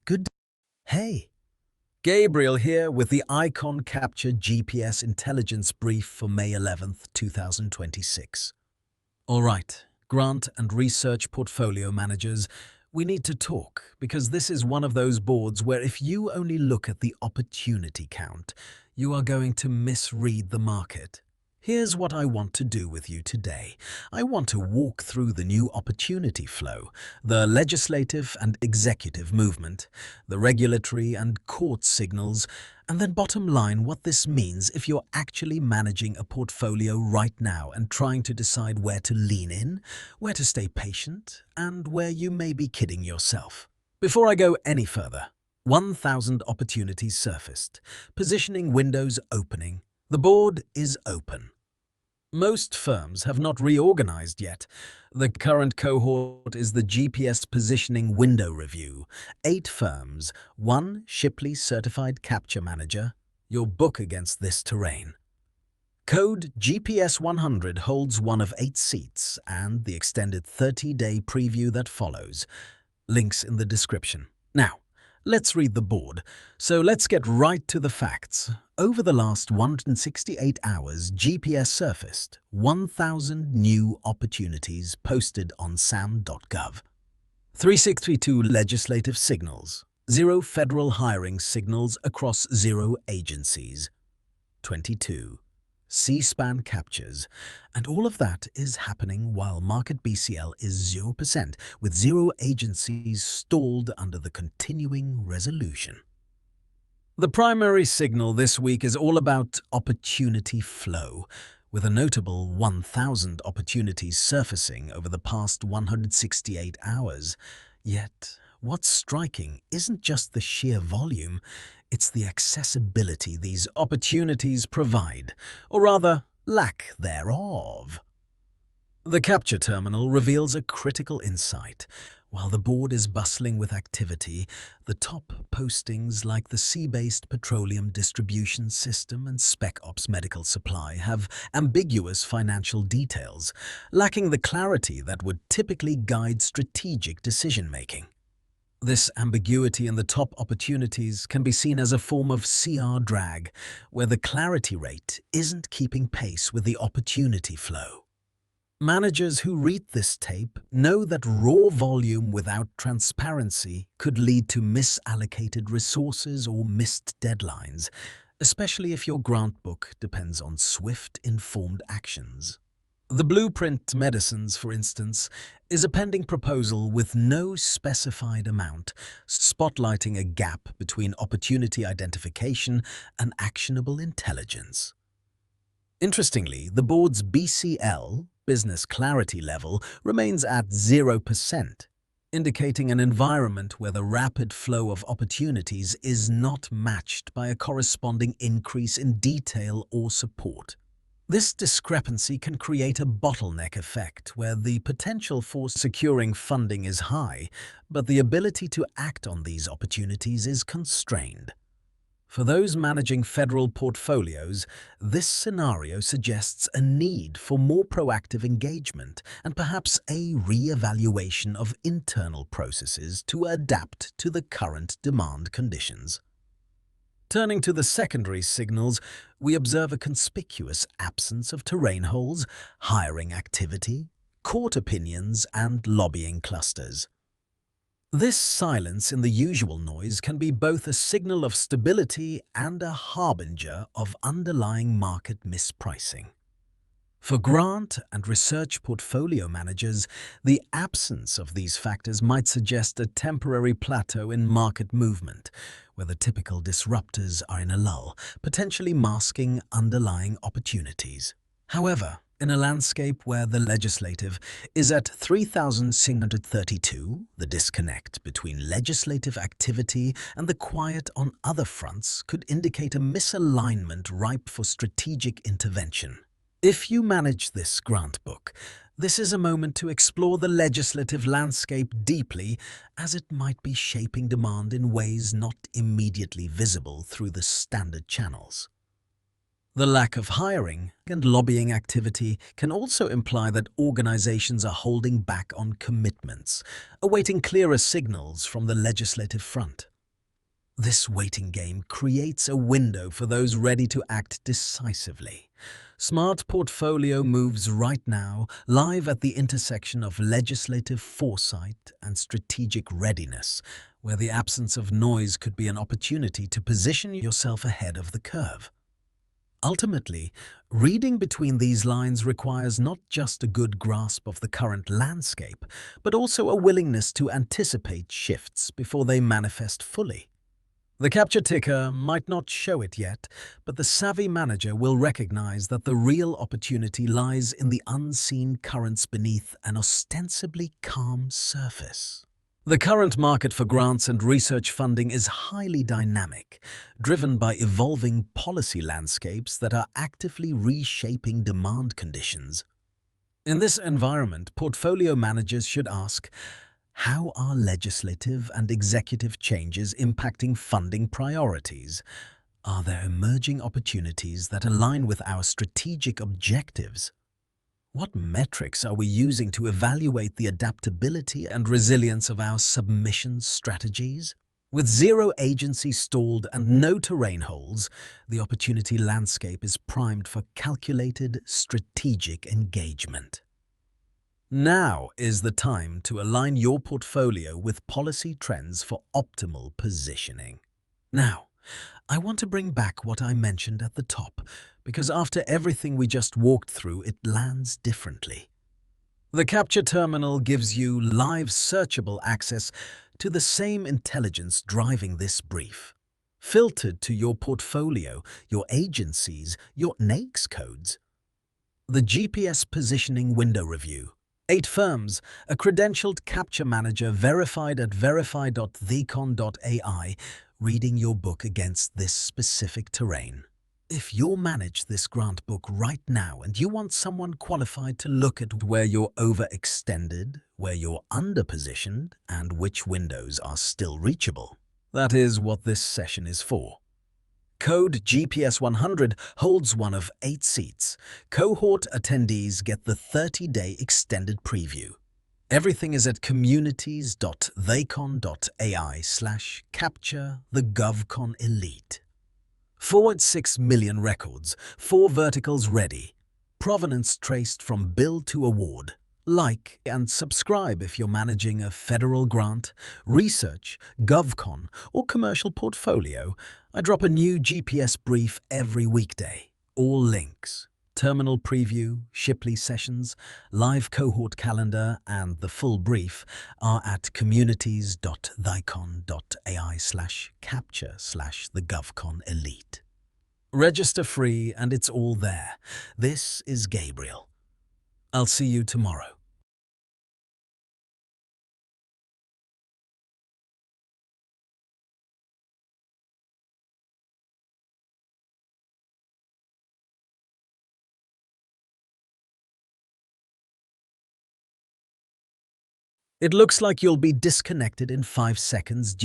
Good. Hey, Gabriel here with the Icon Capture GPS Intelligence Brief for May 11th, 2026. All right, grant and research portfolio managers, we need to talk because this is one of those boards where if you only look at the opportunity count, you are going to misread the market. Here's what I want to do with you today. I want to walk through the new opportunity flow, the legislative and executive movement, the regulatory and court signals, and then bottom line what this means if you're actually managing a portfolio right now and trying to decide where to lean in, where to stay patient, and where you may be kidding yourself. Before I go any further, 1,000 opportunities surfaced. Positioning windows opening. The board is open. Most firms have not reorganized yet. The current cohort is the GPS Positioning Window Review. 8 firms, 1 Shipley Certified Capture Manager. Your book against this terrain. Code GPS 100 holds one of 8 seats and the extended 30-day preview that follows. Links in the description. Now, let's read the board. So let's get right to the facts. Over the last 168 hours, GPS surfaced 1,000 new opportunities posted on SAM.gov. 362 legislative signals, 0 federal hiring signals across 0 agencies. 22 C-SPAN captures, and all of that is happening while market BCL is 0%, with 0 agencies stalled under the continuing resolution. The primary signal this week is all about opportunity flow, with a notable 1,000 opportunities surfacing over the past 168 hours. Yet, what's striking isn't just the sheer volume, it's the accessibility these opportunities provide, or rather, lack thereof. The capture terminal reveals a critical insight. While the board is bustling with activity, the top postings like the Sea-based Petroleum Distribution System and Spec Ops Medical Supply have ambiguous financial details, lacking the clarity that would typically guide strategic decision-making. This ambiguity in the top opportunities can be seen as a form of CR drag, where the clarity rate isn't keeping pace with the opportunity flow. Managers who read this tape know that raw volume without transparency could lead to misallocated resources or missed deadlines, especially if your grant book depends on swift, informed actions. The Blueprint Medicines, for instance, is a pending proposal with no specified amount, spotlighting a gap between opportunity identification and actionable intelligence. Interestingly, the board's BCL, business clarity level, remains at 0%, indicating an environment where the rapid flow of opportunities is not matched by a corresponding increase in detail or support. This discrepancy can create a bottleneck effect where the potential for securing funding is high, but the ability to act on these opportunities is constrained. For those managing federal portfolios, this scenario suggests a need for more proactive engagement and perhaps a re-evaluation of internal processes to adapt to the current demand conditions. Turning to the secondary signals, we observe a conspicuous absence of terrain holes, hiring activity, court opinions, and lobbying clusters. This silence in the usual noise can be both a signal of stability and a harbinger of underlying market mispricing. For grant and research portfolio managers, the absence of these factors might suggest a temporary plateau in market movement, where the typical disruptors are in a lull, potentially masking underlying opportunities. However, in a landscape where the legislative is at 3,632, the disconnect between legislative activity and the quiet on other fronts could indicate a misalignment ripe for strategic intervention. If you manage this grant book, this is a moment to explore the legislative landscape deeply, as it might be shaping demand in ways not immediately visible through the standard channels. The lack of hiring and lobbying activity can also imply that organizations are holding back on commitments, awaiting clearer signals from the legislative front. This waiting game creates a window for those ready to act decisively. Smart Portfolio moves right now, live at the intersection of legislative foresight and strategic readiness, where the absence of noise could be an opportunity to position yourself ahead of the curve. Ultimately, reading between these lines requires not just a good grasp of the current landscape, but also a willingness to anticipate shifts before they manifest fully. The capture ticker might not show it yet, but the savvy manager will recognize that the real opportunity lies in the unseen currents beneath an ostensibly calm surface. The current market for grants and research funding is highly dynamic, driven by evolving policy landscapes that are actively reshaping demand conditions. In this environment, portfolio managers should ask, how are legislative and executive changes impacting funding priorities? Are there emerging opportunities that align with our strategic objectives? What metrics are we using to evaluate the adaptability and resilience of our submission strategies? With zero agency stalled and no terrain holes, the opportunity landscape is primed for calculated, strategic engagement. Now is the time to align your portfolio with policy trends for optimal positioning. Now, I want to bring back what I mentioned at the top, because after everything we just walked through, it lands differently. The Capture Terminal gives you live searchable access to the same intelligence driving this brief, filtered to your portfolio, your agencies, your NAICS codes. The GPS Positioning Window Review. 8 firms, a credentialed capture manager verified at verify.the-econ.ai, reading your book against this specific terrain. If you manage this grant book right now and you want someone qualified to look at where you're overextended, where you're underpositioned, and which windows are still reachable, that is what this session is for. Code GPS 100 holds one of 8 seats. Cohort attendees get the 30-day extended preview. Everything is at communities.theicon.ai/capture the-govcon-elite. Forward 6 million records, 4 verticals ready. Provenance traced from bill to award. Like and subscribe if you're managing a federal grant, research, GovCon, or commercial portfolio. I drop a new GPS brief every weekday. All links, terminal preview, Shipley sessions, live cohort calendar, and the full brief are at communities.theicon.ai/capture/the-govcon-elite. Register free and it's all there. This is Gabriel. I'll see you tomorrow. It looks like you'll be disconnected in 5 seconds.